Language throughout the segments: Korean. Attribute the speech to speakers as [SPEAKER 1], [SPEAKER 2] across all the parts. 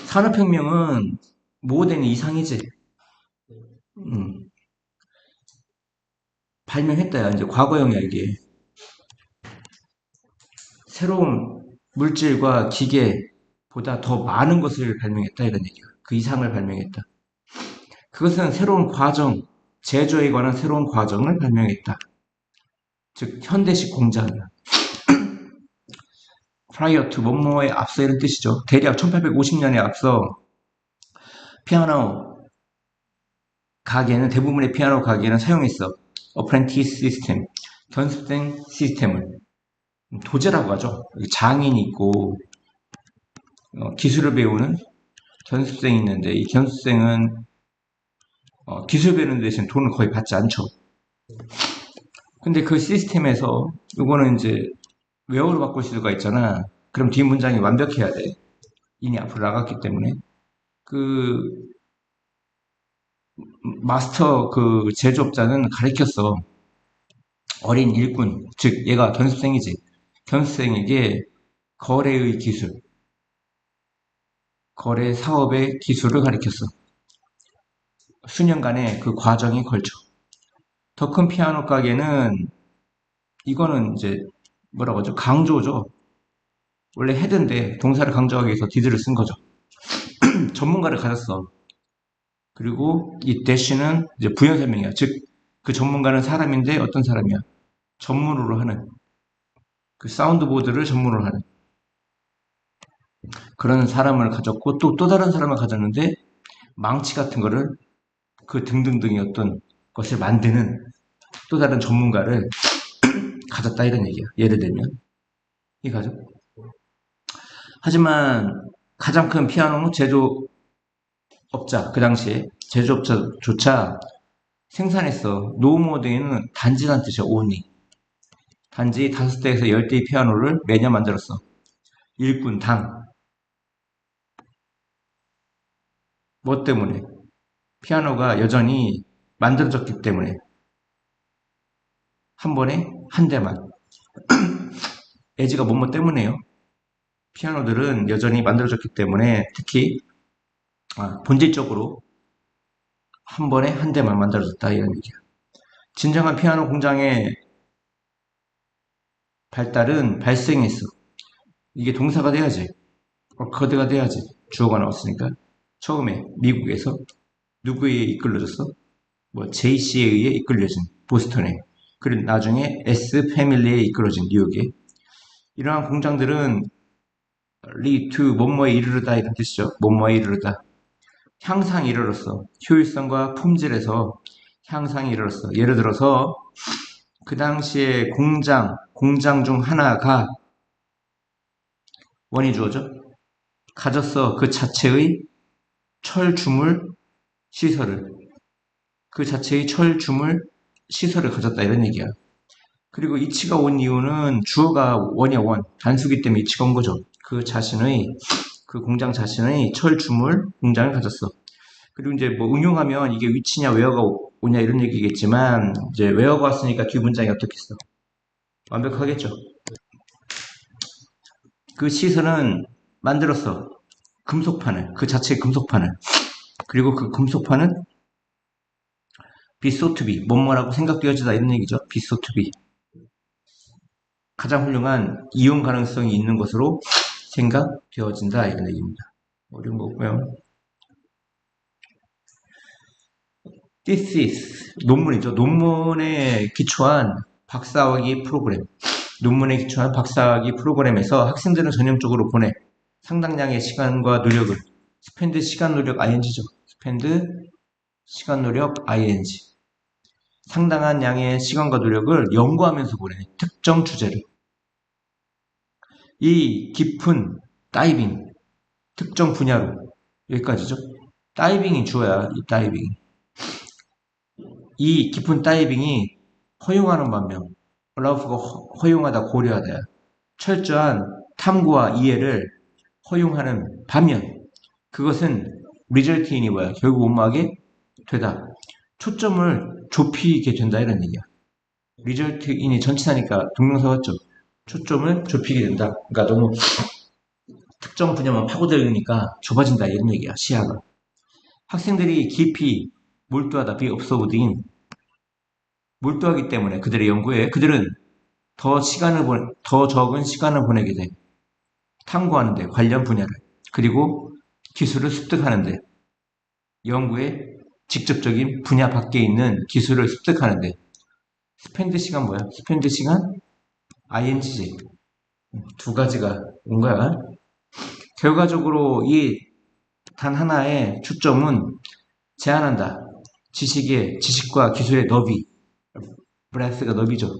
[SPEAKER 1] 산업혁명은 모든 이상이지. 음, 발명했다야. 이제 과거형이야, 이게. 새로운 물질과 기계보다 더 많은 것을 발명했다, 이런 얘기야. 그 이상을 발명했다. 그것은 새로운 과정, 제조에 관한 새로운 과정을 발명했다. 즉, 현대식 공장이야. prior to 뭐뭐에 앞서 이런 뜻이죠. 대략 1850년에 앞서 피아노 가게는 대부분의 피아노 가게는 사용했어. apprentice 시스템, 견습생 시스템을 도제라고 하죠. 장인이 있고 기술을 배우는 견습생이 있는데 이 견습생은 기술 배우는 대신 돈을 거의 받지 않죠. 근데 그 시스템에서 이거는 이제 웨어로 바꿀 수가 있잖아. 그럼 뒷 문장이 완벽해야 돼. 이미 앞으로 나갔기 때문에 그 마스터 그 제조업자는 가르쳤어. 어린 일꾼, 즉 얘가 견습생이지. 견습생에게 거래의 기술, 거래 사업의 기술을 가르쳤어. 수년간의 그 과정이 걸쳐. 더 큰 피아노 가게는 이거는 이제 뭐라고 하죠? 강조죠. 원래 헤드인데 동사를 강조하기 위해서 디드를 쓴 거죠. 전문가를 가졌어. 그리고 이 대시는 이제 부연 설명이야. 즉, 그 전문가는 사람인데 어떤 사람이야? 전문으로 하는 그 사운드보드를 전문으로 하는 그런 사람을 가졌고 또 다른 사람을 가졌는데 망치 같은 거를 그 등등등의 어떤 것을 만드는 또 다른 전문가를 가졌다 이런 얘기야. 예를 들면 이거죠. 하지만 가장 큰 피아노 제조업자 그 당시에 제조업자조차 생산했어. 노모드에는 단지란 뜻이야. only. 단지 5대에서 10대의 피아노를 매년 만들었어. 일꾼당. 뭐 때문에? 피아노가 여전히 만들어졌기 때문에 한 번에 한 대만. 에지가 뭐뭐 때문에요. 피아노들은 여전히 만들어졌기 때문에 특히 본질적으로 한 번에 한 대만 만들어졌다 이런 얘기야. 진정한 피아노 공장의 발달은 발생했어. 이게 동사가 돼야지. 거드가 돼야지. 주어가 나왔으니까. 처음에 미국에서 누구에 이끌려졌어? 뭐 JC에 의해 이끌려진 보스턴에. 그리고 나중에 S 패밀리에 이끌어진 뉴욕에. 이러한 공장들은 lead to 뭐뭐에 이르르다 이런 뜻이죠. 뭐뭐에 이르르다. 향상에 이르렀어. 효율성과 품질에서 향상에 이르렀어. 예를 들어서 그 당시에 공장 중 하나가 원이 주어져. 가졌어. 그 자체의 철주물 시설을. 그 자체의 철주물 시설을 가졌다 이런 얘기야. 그리고 이치가 온 이유는 주어가 원이야 원. 단수기 때문에 이치가 온 거죠. 그 공장 자신의 철주물 공장을 가졌어. 그리고 이제 뭐 응용하면 이게 위치냐 웨어가 오냐 이런 얘기겠지만 이제 웨어가 왔으니까 뒤 문장이 어떻겠어? 완벽하겠죠. 그 시설은 만들었어. 금속판을. 그 자체의 금속판을. 그리고 그 금속판은 비소투비 뭐뭐라고 생각되어지다 이런 얘기죠. 비소투비 가장 훌륭한 이용 가능성이 있는 것으로 생각되어진다 이런 얘기입니다. 어려운 거고요. thesis 논문이죠. 논문에 기초한 박사학위 프로그램. 논문에 기초한 박사학위 프로그램에서 학생들은 전형적으로 보내 상당량의 시간과 노력을 스펜드 시간 노력 ing죠. 스펜드 시간 노력 ing 상당한 양의 시간과 노력을 연구하면서 보내 특정 주제를 이 깊은 다이빙 특정 분야로 여기까지죠. 다이빙이 주어야 이 다이빙 이 깊은 다이빙이 허용하는 반면 allow가 허용하다 고려하다 철저한 탐구와 이해를 허용하는 반면 그것은 result인이 뭐야? 결국 뭐하게 되다. 초점을 좁히게 된다 이런 얘기야. result인이 전치사니까 동명사 같죠? 초점을 좁히게 된다. 그러니까 너무 특정 분야만 파고들으니까 좁아진다 이런 얘기야. 시야가. 학생들이 깊이 몰두하다 be observed인 몰두하기 때문에 그들의 연구에 그들은 더 적은 시간을 보내게 돼. 탐구하는데 관련 분야를 그리고 기술을 습득하는데 연구의 직접적인 분야 밖에 있는 기술을 습득하는데 스펜드 시간 뭐야? 스펜드 시간 ing지 두 가지가 온 거야. 결과적으로 이 단 하나의 초점은 제한한다. 지식과 기술의 너비, 브레스가 너비죠.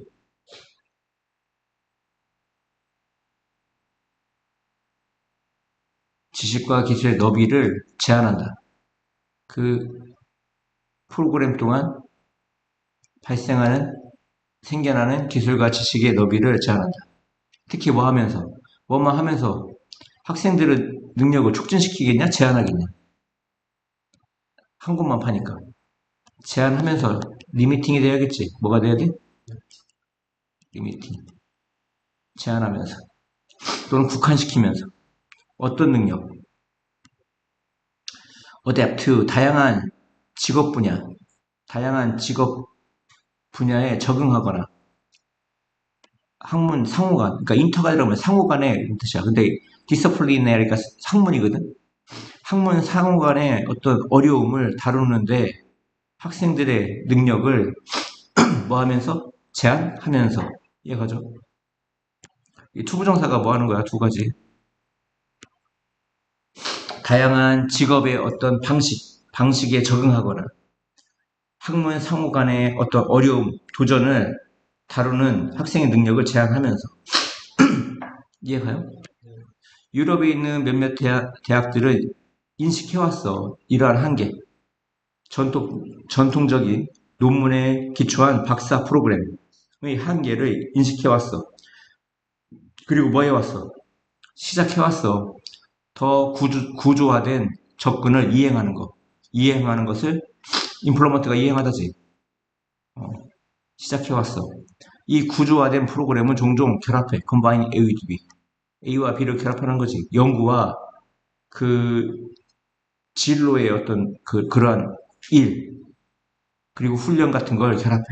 [SPEAKER 1] 지식과 기술의 너비를 제한한다. 그 프로그램 동안 생겨나는 기술과 지식의 너비를 제한한다. 특히 뭐만 하면서 학생들의 능력을 촉진시키겠냐? 제한하겠냐? 한 곳만 파니까. 제한하면서 리미팅이 돼야겠지. 뭐가 돼야 돼? 리미팅. 제한하면서. 또는 국한시키면서. 어떤 능력? 어댑트, 다양한 직업 분야에 적응하거나 학문, 상호간, 그러니까 인터가 들어가면 상호간의 뜻이야. 근데 디서플리네리가 학문이거든? 학문 상호간의 어떤 어려움을 다루는데 학생들의 능력을 뭐 하면서? 제한하면서. 이해가죠? 이 투부정사가 뭐 하는 거야? 두 가지. 다양한 직업의 어떤 방식에 적응하거나 학문 상호 간의 어떤 어려움, 도전을 다루는 학생의 능력을 제한하면서. 이해가요? 유럽에 있는 몇몇 대학들은 인식해왔어. 이러한 한계. 전통적인 논문에 기초한 박사 프로그램의 한계를 인식해왔어. 그리고 뭐 해왔어? 시작해왔어. 더 구조화된 접근을 이행하는 것. 이행하는 것을 임플로먼트가 이행하다지. 시작해왔어. 이 구조화된 프로그램은 종종 결합해. combine A with B. A와 B를 결합하는 거지. 연구와 그 진로의 어떤 그러한 일, 그리고 훈련 같은 걸 결합해.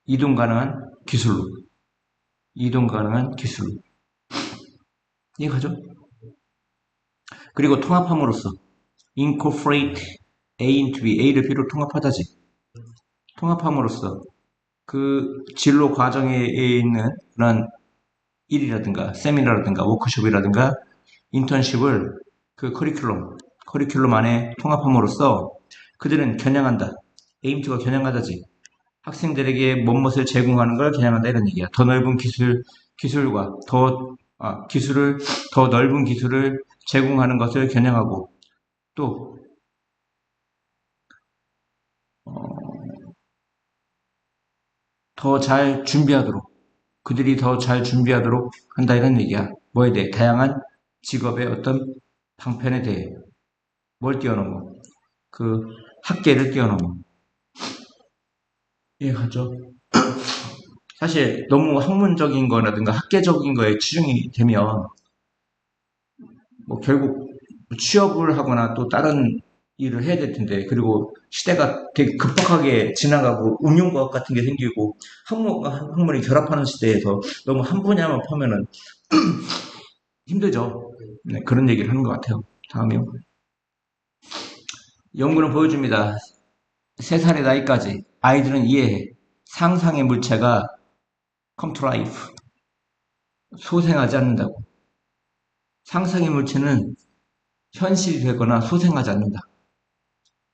[SPEAKER 1] 이동 가능한 기술로. 이동 가능한 기술로. 이해가죠? 그리고 통합함으로써 incorporate A into B, A를 B로 통합하다지. 통합함으로써 그 진로 과정에 있는 그런 일이라든가 세미나라든가 워크숍이라든가 인턴십을 그 커리큘럼 안에 통합함으로써 그들은 겨냥한다. 에임투가 겨냥하다지. 학생들에게 뭔것을 제공하는 걸 겨냥한다 이런 얘기야. 더 넓은 기술과 기술을 더 넓은 기술을 제공하는 것을 겨냥하고 또 더 잘 준비하도록 그들이 더 잘 준비하도록 한다 이런 얘기야. 뭐에 대해? 다양한 직업의 어떤 방편에 대해 뭘 뛰어넘어? 그 학계를 뛰어넘어. 이해가죠? 사실 너무 학문적인 거라든가 학계적인 거에 치중이 되면 뭐 결국 취업을 하거나 또 다른 일을 해야 될 텐데 그리고 시대가 되게 급박하게 지나가고 응용과학 같은 게 생기고 학문과 학문이 결합하는 시대에서 너무 한 분야만 파면은 힘들죠. 네, 그런 얘기를 하는 것 같아요. 다음이요. 연구는 보여줍니다. 3살의 나이까지 아이들은 이해해. 상상의 물체가 come to life. 소생하지 않는다고. 상상의 물체는 현실이 되거나 소생하지 않는다.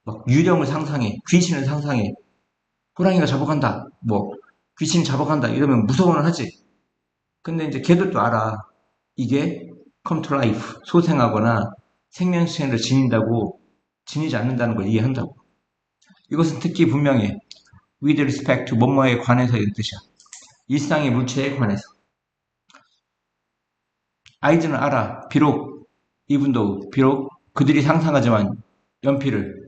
[SPEAKER 1] 막 유령을 상상해. 귀신을 상상해. 호랑이가 잡아간다. 뭐 귀신이 잡아간다. 이러면 무서워는 하지. 근데 이제 걔들도 알아. 이게 come to life. 소생하거나 생명체를 지니지 않는다는 걸 이해한다고. 이것은 특히 분명해. with respect to 뭐뭐에 관해서 이런 뜻이야. 일상의 물체에 관해서. 아이들은 알아. 비록 그들이 상상하지만 연필을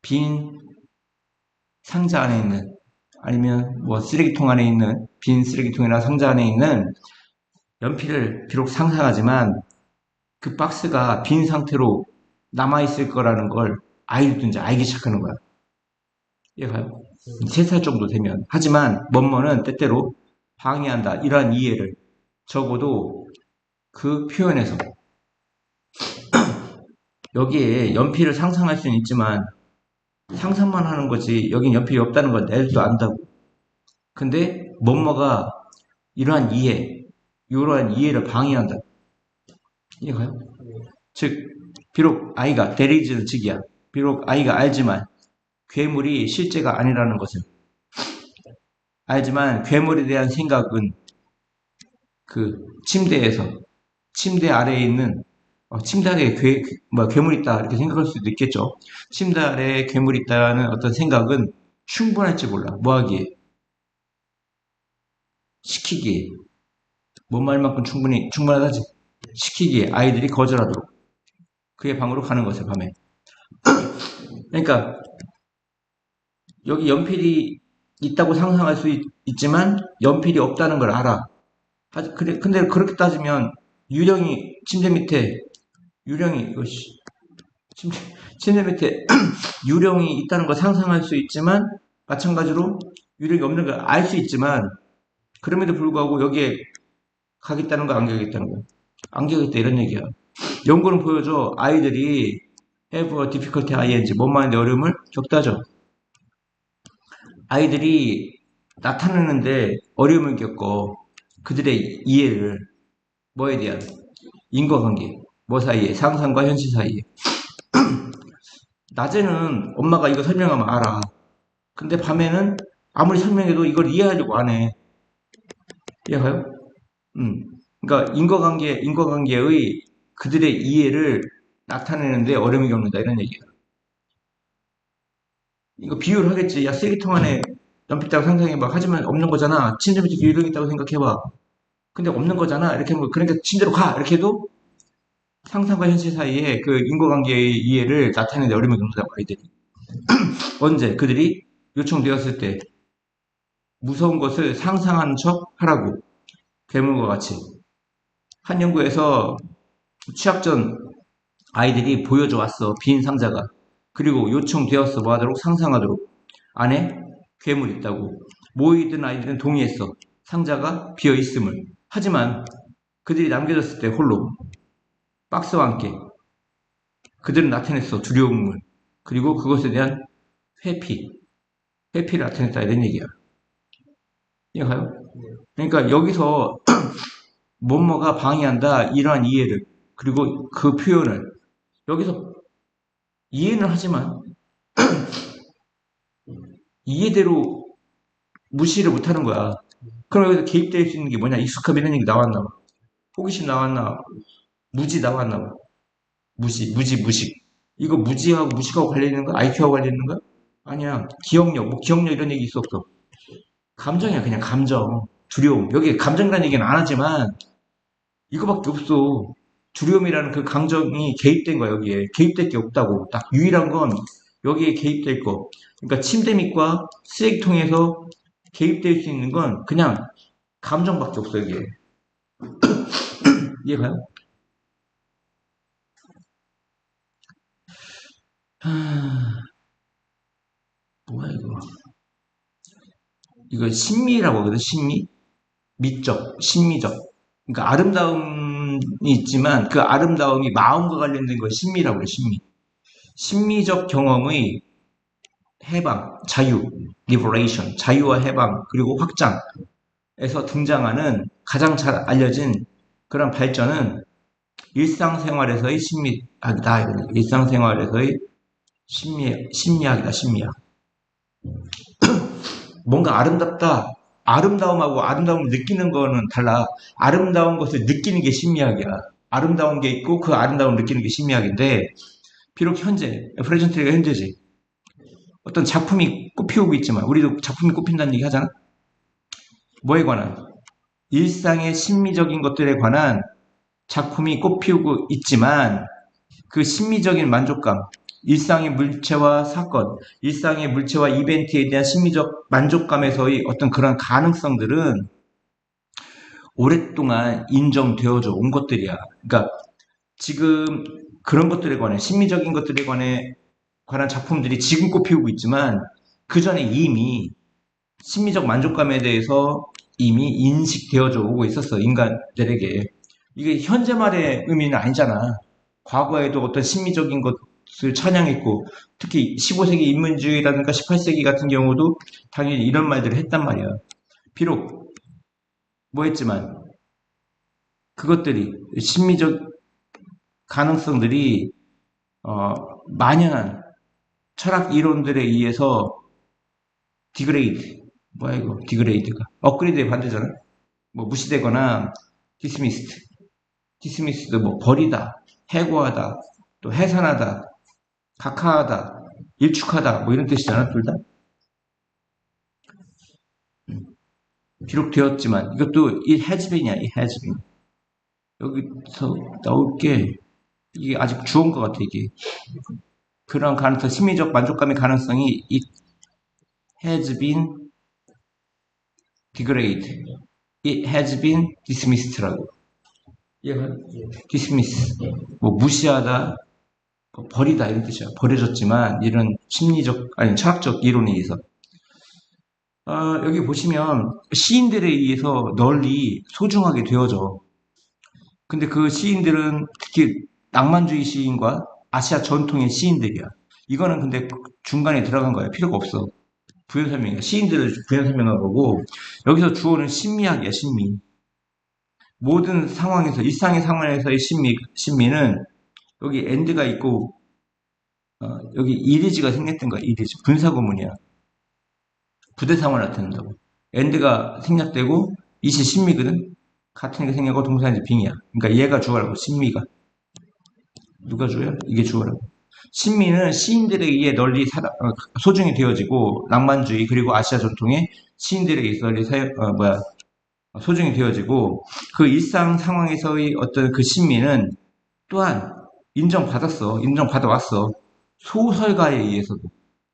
[SPEAKER 1] 빈 상자 안에 있는 아니면 뭐 쓰레기통 안에 있는 빈 쓰레기통이나 상자 안에 있는 연필을 비록 상상하지만 그 박스가 빈 상태로 남아있을 거라는 걸 아이들도 이제 알기 시작하는 거야. 이해가요? 3살 정도 되면. 하지만 뭐뭐는 때때로 방해한다. 이러한 이해를 적어도 그 표현에서 여기에 연필을 상상할 수는 있지만 상상만 하는 거지 여긴 연필이 없다는 건 애들도 안다고. 근데 뭐뭐가 이러한 이러한 이해를 방해한다. 이해가요? 즉 비록 아이가 데리즈는 즉이야. 비록 아이가 알지만 괴물이 실제가 아니라는 것을 알지만 괴물에 대한 생각은 그 침대 아래에 있는 침대 아래에 괴물 있다 이렇게 생각할 수도 있겠죠. 침대 아래에 괴물 있다는 어떤 생각은 충분할지 몰라. 뭐 하기에? 시키기에. 뭔 말만큼 충분하다지. 시키기에 아이들이 거절하도록 그의 방으로 가는 것을 밤에. 그러니까 여기 연필이 있다고 상상할 수 있지만 연필이 없다는 걸 알아. 그래, 근데 그렇게 따지면 유령이 침대 밑에 유령이 이것이 침대 밑에 유령이 있다는 걸 상상할 수 있지만 마찬가지로 유령이 없는 걸 알 수 있지만 그럼에도 불구하고 여기에 가겠다는 거 안 가겠다는 거 안 가겠다 이런 얘기야. 연구는 보여줘 아이들이 have a difficulty ing 뭔 말인데 어려움을 겪다죠. 아이들이 나타내는데 어려움을 겪고 그들의 이해를 뭐에 대한 인과관계 뭐 사이에 상상과 현실 사이에 낮에는 엄마가 이거 설명하면 알아. 근데 밤에는 아무리 설명해도 이걸 이해하려고 안 해. 이해가요? 그러니까 인과관계의 그들의 이해를 나타내는데 어려움이 겪는다 이런 얘기야. 이거 비유를 하겠지. 야 쓰레기통 안에 연필 있다고 상상해봐. 하지만 없는 거잖아. 침대 밑에 유령 있다고 생각해봐. 근데 없는 거잖아. 이렇게 하면 그러니까 침대로 가. 이렇게 해도 상상과 현실 사이에 그 인과관계의 이해를 나타내는데 어려움이 겪는다고 아이들이. 언제 그들이 요청되었을 때 무서운 것을 상상하는 척 하라고 괴물과 같이 한 연구에서 취학 전 아이들이 보여줘 왔어 빈 상자가 그리고 요청되었어 뭐 하도록 상상하도록 안에 괴물이 있다고 모이든 아이들은 동의했어 상자가 비어 있음을 하지만 그들이 남겨졌을 때 홀로 박스와 함께 그들은 나타냈어 두려움을 그리고 그것에 대한 회피를 나타냈다 이런 얘기야. 이해가요? 그러니까 여기서 뭐뭐가 방해한다 이러한 이해를 그리고 그 표현을 여기서 이해는 하지만 이해대로 무시를 못하는 거야. 그럼 여기서 개입될 수 있는 게 뭐냐? 익숙함 이런 얘기 나왔나 봐. 호기심 나왔나? 무지 나왔나 봐. 무식. 이거 무지하고 무식하고 관련 있는 거야? IQ하고 관련 있는 거야? 아니야. 기억력 이런 얘기 있어 없어? 감정이야, 그냥 감정. 두려움. 여기 감정이라는 얘기는 안 하지만 이거밖에 없어. 두려움이라는 그 감정이 개입된 거야, 여기에. 개입될 게 없다고. 딱 유일한 건 여기에 개입될 거. 그러니까 침대 밑과 쓰레기통에서 개입될 수 있는 건 그냥 감정밖에 없어, 여기에. 이해가요? 뭐야, 이거. 이거 심미라고 하거든, 심미? 심미적. 그러니까 아름다움이 있지만 그 아름다움이 마음과 관련된 걸 심미라고 그래, 심미. 심미적 경험의 해방, 자유, liberation, 자유와 해방, 그리고 확장에서 등장하는 가장 잘 알려진 그런 발전은 일상생활에서의 심리학이다. 일상생활에서의 심리학이다, 심리학. 뭔가 아름답다. 아름다움하고 아름다움을 느끼는 거는 달라. 아름다운 것을 느끼는 게 심리학이야. 아름다운 게 있고 그 아름다움을 느끼는 게 심리학인데 비록 현재, 프레젠트리가 현재지. 어떤 작품이 꽃피우고 있지만 우리도 작품이 꽃핀다는 얘기 하잖아. 뭐에 관한? 일상의 심미적인 것들에 관한 작품이 꽃피우고 있지만 그 심미적인 만족감, 일상의 물체와 사건, 일상의 물체와 이벤트에 대한 심미적 만족감에서의 어떤 그런 가능성들은 오랫동안 인정되어져 온 것들이야. 그러니까 지금 그런 것들에 관해, 심미적인 것들에 관한 작품들이 지금 꽃피우고 있지만, 그 전에 이미 심미적 만족감에 대해서 이미 인식되어져 오고 있었어, 인간들에게. 이게 현재 말의 의미는 아니잖아. 과거에도 어떤 심미적인 것을 찬양했고, 특히 15세기 인문주의라든가 18세기 같은 경우도 당연히 이런 말들을 했단 말이야. 비록 뭐 했지만, 그것들이, 심미적 가능성들이, 만연한 철학 이론들에 의해서 디그레이드, 뭐야 이거, 디그레이드가. 업그레이드의 반대잖아. 뭐 무시되거나, 디스미스트. 디스미스도 뭐 버리다, 해고하다, 또 해산하다, 각하하다, 일축하다 뭐 이런 뜻이잖아 둘 다. 비록 되었지만 이것도 이 has been이야 이 has been. 여기서 나올 게 이게 아직 주어인 것 같아 이게. 그런 가능성 심리적 만족감의 가능성이 it has been degraded, it has been dismissed라고. 얘가 dismiss 뭐 무시하다 뭐 버리다 이런 뜻이야. 버려졌지만 이런 심리적 아니 철학적 이론에 의해서 여기 보시면 시인들에 의해서 널리 소중하게 되어져. 근데 그 시인들은 특히 낭만주의 시인과 아시아 전통의 시인들이야. 이거는 근데 중간에 들어간 거야. 필요가 없어. 부연 설명이야. 시인들을 부연 설명한 거고 여기서 주어는 신미학이야. 신미. 모든 상황에서 일상의 상황에서의 신미는 여기 엔드가 있고 여기 이리지가 생략된 거야. 이리지 분사구문이야. 부대 상황을 나타낸다고. 엔드가 생략되고 이시 신미거든. 같은 게 생략하고 동사는 이제 빙이야. 그러니까 얘가 주어라고 신미가. 누가 주어야? 이게 주어라고. 신미는 시인들에 의해 널리 소중히 되어지고 낭만주의 그리고 아시아 전통의 시인들에 의해서 널리 소중히 되어지고 그 일상 상황에서의 어떤 그 신미는 또한 인정받았어. 인정받아왔어. 소설가에 의해서도.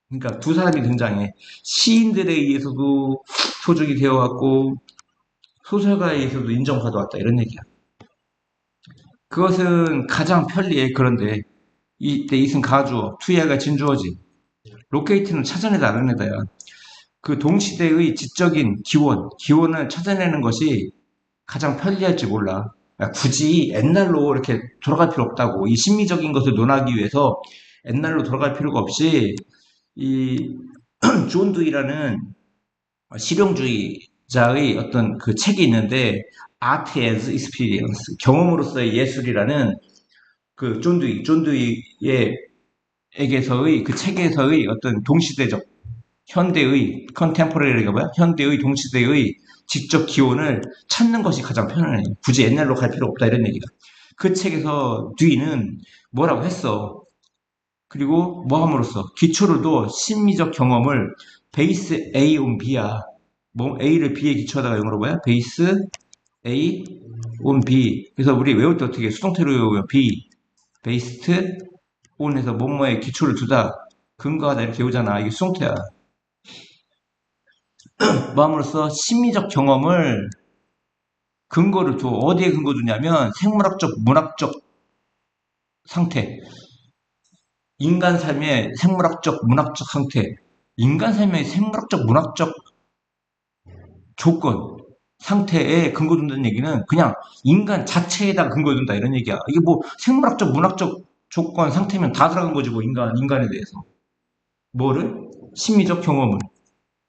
[SPEAKER 1] 그러니까 두 사람이 등장해. 시인들에 의해서도 소중이 되어왔고 소설가에 의해서도 인정받아왔다 이런 얘기야. 그것은 가장 편리해. 그런데 이때 이승 가주어, 투야가 진주어지. 로케이트는 찾아내다 알아내다야. 그 동시대의 지적인 기원을 찾아내는 것이 가장 편리할지 몰라. 굳이 옛날로 이렇게 돌아갈 필요 없다고. 이 심미적인 것을 논하기 위해서 옛날로 돌아갈 필요가 없이 이 존 두이라는 실용주의자의 어떤 그 책이 있는데 Art as Experience, 경험으로서의 예술이라는 그 존 두이의 에게서의 그 책에서의 어떤 동시대적 현대의 컨템포러리가 뭐야? 현대의 동시대의 직접 기원을 찾는 것이 가장 편안해. 굳이 옛날로 갈 필요 없다 이런 얘기다. 그 책에서 듀이는 뭐라고 했어. 그리고 뭐 함으로써 기초를 둬 심리적 경험을 베이스 A on B야. 뭐 A를 B에 기초하다가 영어로 뭐야? 베이스 A on B. 그래서 우리 외울 때 어떻게 수동태로 외우면 B 베이스트 on에서 뭐뭐에 기초를 두다 근거하다 이렇게 외우잖아. 이게 수동태야. 뭐함으로써 심리적 경험을 근거를 둬. 어디에 근거 두냐면 생물학적, 문학적 상태. 인간 삶의 생물학적, 문학적 상태. 인간 삶의 생물학적, 문학적 조건, 상태에 근거 둔다는 얘기는 그냥 인간 자체에다 근거 둔다 이런 얘기야. 이게 뭐 생물학적, 문학적 조건, 상태면 다 들어간 거지 뭐 인간에 대해서. 뭐를? 심리적 경험을.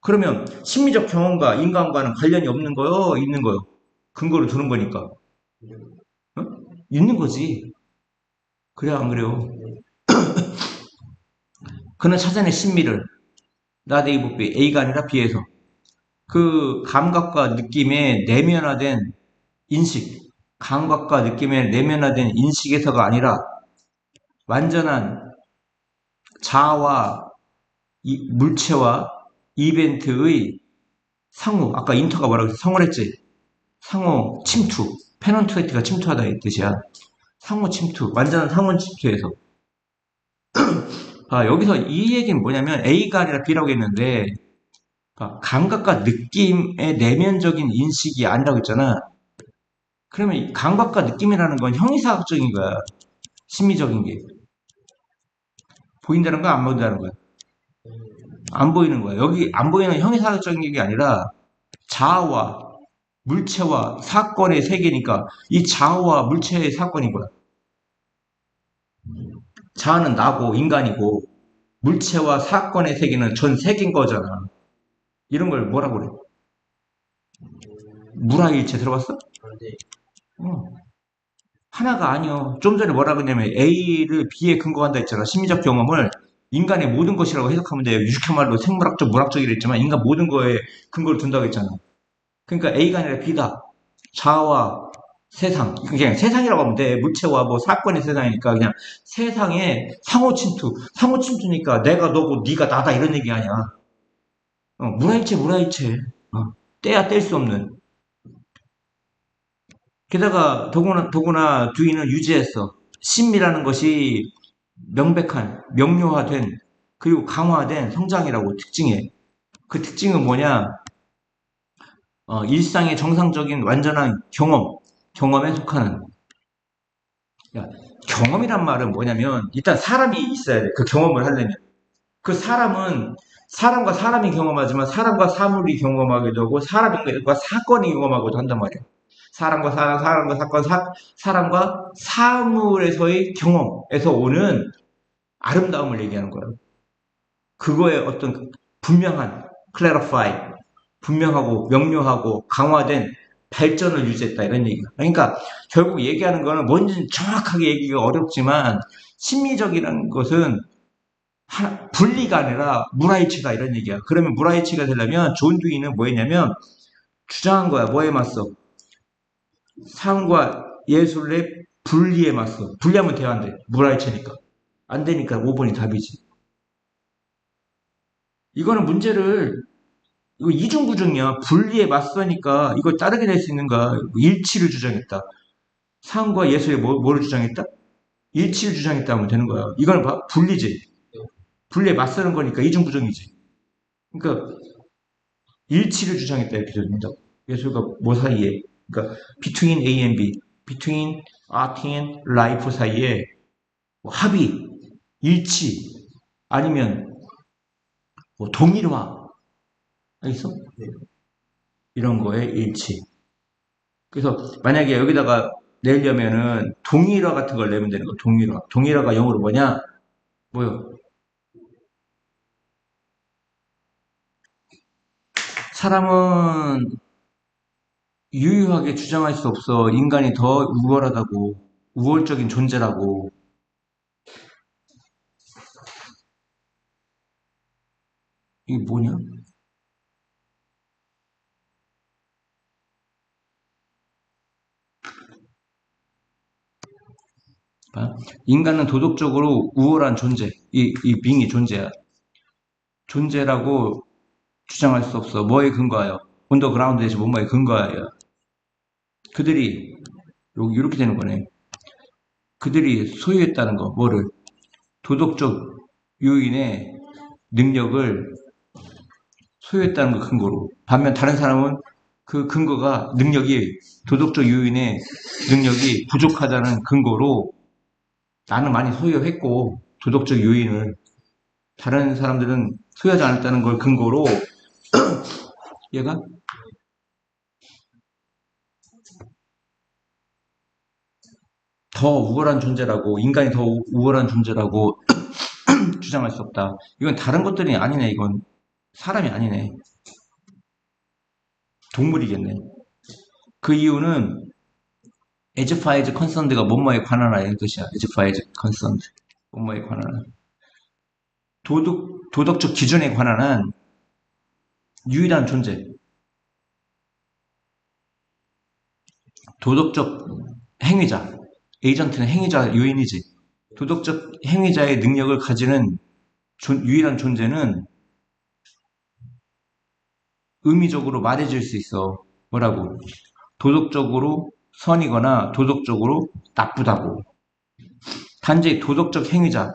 [SPEAKER 1] 그러면 심리적 경험과 인간과는 관련이 없는 거요? 있는 거요? 근거를 두는 거니까. 어? 있는 거지. 그래야 안 그래요? 그는 찾아낸 신미를 나 A 부 B, A가 아니라 B에서 그 감각과 느낌의 내면화된 인식, 감각과 느낌의 내면화된 인식에서가 아니라 완전한 자아와 물체와 이벤트의 상호, 아까 인터가 뭐라고 했지? 상호를 했지? 상호 침투, 페넌트웨이트가 침투하다 이 뜻이야. 상호 침투, 완전한 상호 침투에서. 여기서 이 얘기는 뭐냐면 A가 아니라 B라고 했는데 감각과 느낌의 내면적인 인식이 아니라고 했잖아. 그러면 감각과 느낌이라는 건 형이사학적인 거야. 심미적인 게. 보인다는 거야, 안 보인다는 거야? 안 보이는 거야. 여기 안 보이는 형이상학적인 게 아니라 자아와 물체와 사건의 세계니까 이 자아와 물체의 사건인 거야. 자아는 나고 인간이고 물체와 사건의 세계는 전 세계인 거잖아. 이런 걸 뭐라고 그래? 물화일체 들어봤어? 어. 하나가 아니요. 좀 전에 뭐라 그러냐면 A를 B에 근거한다 했잖아. 심리적 경험을 인간의 모든 것이라고 해석하면 돼요. 유식한 말로 생물학적, 물학적이라 했지만 인간 모든 거에 근거를 둔다고 했잖아. 그러니까 A가 아니라 B다. 자아와 세상. 그냥 세상이라고 하면 돼. 물체와 뭐 사건의 세상이니까 그냥 세상의 상호 침투. 상호 침투니까 내가 너고 네가 나다 이런 얘기 아니야. 물화일체, 물화일체. 떼야 뗄 수 없는. 게다가 더구나 두이는 유지했어. 심미라는 것이 명백한, 명료화된, 그리고 강화된 성장이라고 특징해. 그 특징은 뭐냐? 일상의 정상적인 완전한 경험에 속하는. 야, 경험이란 말은 뭐냐면 일단 사람이 있어야 돼. 그 경험을 하려면. 그 사람은 사람과 사람이 경험하지만 사람과 사물이 경험하게 되고 사람과 사건이 경험하고도 한단 말이야. 사람과 사람, 사람과 사건, 사람과 사물에서의 경험에서 오는 아름다움을 얘기하는 거예요. 그거에 어떤 분명한, clarify, 분명하고 명료하고 강화된 발전을 유지했다 이런 얘기가. 그러니까 결국 얘기하는 거는 뭔지 정확하게 얘기가 어렵지만 심리적이라는 것은 분리가 아니라 물화일치다 이런 얘기야. 그러면 물화일치가 되려면 존 두이는 뭐였냐면 주장한 거야. 뭐에 맞서? 삶과 예술의 분리에 맞서. 분리하면 돼야 안 돼. 물화일체니까. 안 되니까 5번이 답이지. 이거는 문제를 이거 이중부정이야. 분리에 맞서니까 이걸 따르게 될 수 있는가? 일치를 주장했다. 삶과 예술에 뭐를 주장했다? 일치를 주장했다 하면 되는 거야. 이거는 분리지. 분리에 맞서는 거니까 이중부정이지. 그러니까 일치를 주장했다 이렇게 됩니다. 예술과 뭐 사이에, 그러니까 between A and B, between art and life 사이에 뭐 합의, 일치, 아니면 뭐 동일화, 알겠어? 이런 거에 일치. 그래서 만약에 여기다가 내려면은 동일화 같은 걸 내면 되는 거. 동일화. 동일화가 영어로 뭐냐? 뭐요? 사람은 유유하게 주장할 수 없어. 인간이 더 우월하다고, 우월적인 존재라고. 이게 뭐냐? 인간은 도덕적으로 우월한 존재, 이 빙이 존재야. 존재라고 주장할 수 없어. 뭐에 근거하여? 언더그라운드에서 뭐에 근거하여? 그들이, 여기 이렇게 되는 거네. 그들이 소유했다는 거, 뭐를? 도덕적 요인의 능력을 소유했다는 거 근거로. 반면 다른 사람은 그 근거가 능력이, 도덕적 요인의 능력이 부족하다는 근거로 나는 많이 소유했고, 도덕적 요인을 다른 사람들은 소유하지 않았다는 걸 근거로 얘가 더 우월한 존재라고, 인간이 더 우월한 존재라고 주장할 수 없다. 이건 다른 것들이 아니네. 이건 사람이 아니네. 동물이겠네. 그 이유는 as far as concerned가 뭐뭐에 관한하 이런 뜻이야. as far as concerned. 뭐뭐에 관한한. 도덕적 기준에 관한한 유일한 존재. 도덕적 행위자. 에이전트는 행위자 요인이지. 도덕적 행위자의 능력을 가지는 유일한 존재는 의미적으로 말해줄 수 있어. 뭐라고? 도덕적으로 선이거나 도덕적으로 나쁘다고. 단지 도덕적 행위자,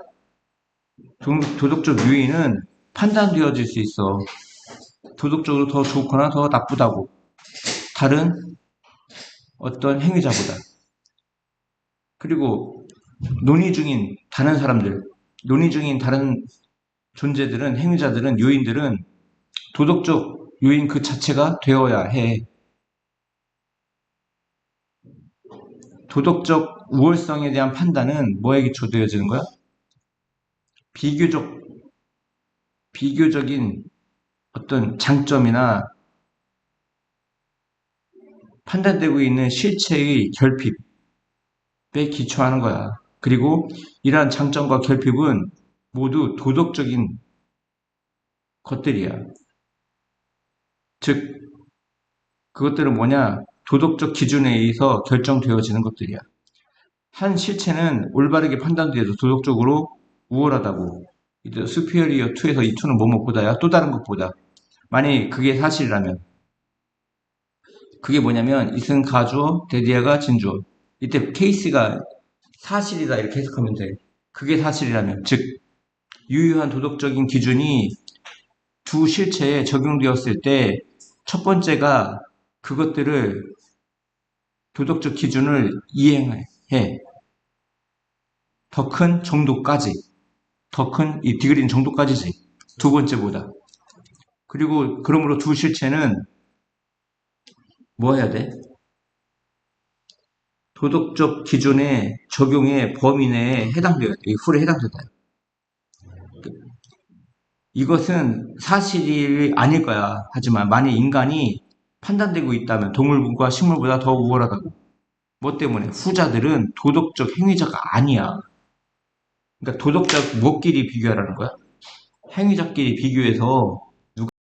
[SPEAKER 1] 도덕적 요인은 판단되어질 수 있어. 도덕적으로 더 좋거나 더 나쁘다고. 다른 어떤 행위자보다. 그리고 논의 중인 다른 사람들, 논의 중인 다른 존재들은, 행위자들은, 요인들은 도덕적 요인 그 자체가 되어야 해. 도덕적 우월성에 대한 판단은 뭐에 기초되어지는 거야? 비교적, 비교적인 어떤 장점이나 판단되고 있는 실체의 결핍에 기초하는 거야. 그리고 이러한 장점과 결핍은 모두 도덕적인 것들이야. 즉, 그것들은 뭐냐? 도덕적 기준에 의해서 결정되어지는 것들이야. 한 실체는 올바르게 판단돼도 도덕적으로 우월하다고. 이제 superior to에서 이 to는 뭐뭐보다야? 또 다른 것보다. 만약에 그게 사실이라면. 그게 뭐냐면 이승 가주어, 데디아가 진주어. 이때 케이스가 사실이다 이렇게 해석하면 돼. 그게 사실이라면. 즉 유효한 도덕적인 기준이 두 실체에 적용되었을 때 첫 번째가 그것들을 도덕적 기준을 이행해. 더 큰 정도까지. 더 큰 이 디그리는 정도까지지. 두 번째보다. 그리고 그러므로 두 실체는 뭐 해야 돼? 도덕적 기준의 적용의 범위 내에 해당돼야 돼. 이 훌에 해당된다. 이것은 사실이 아닐 거야. 하지만 만약 인간이 판단되고 있다면 동물과 식물보다 더 우월하다고. 뭐 때문에? 후자들은 도덕적 행위자가 아니야. 그러니까 도덕적 뭐끼리 비교하라는 거야? 행위자끼리 비교해서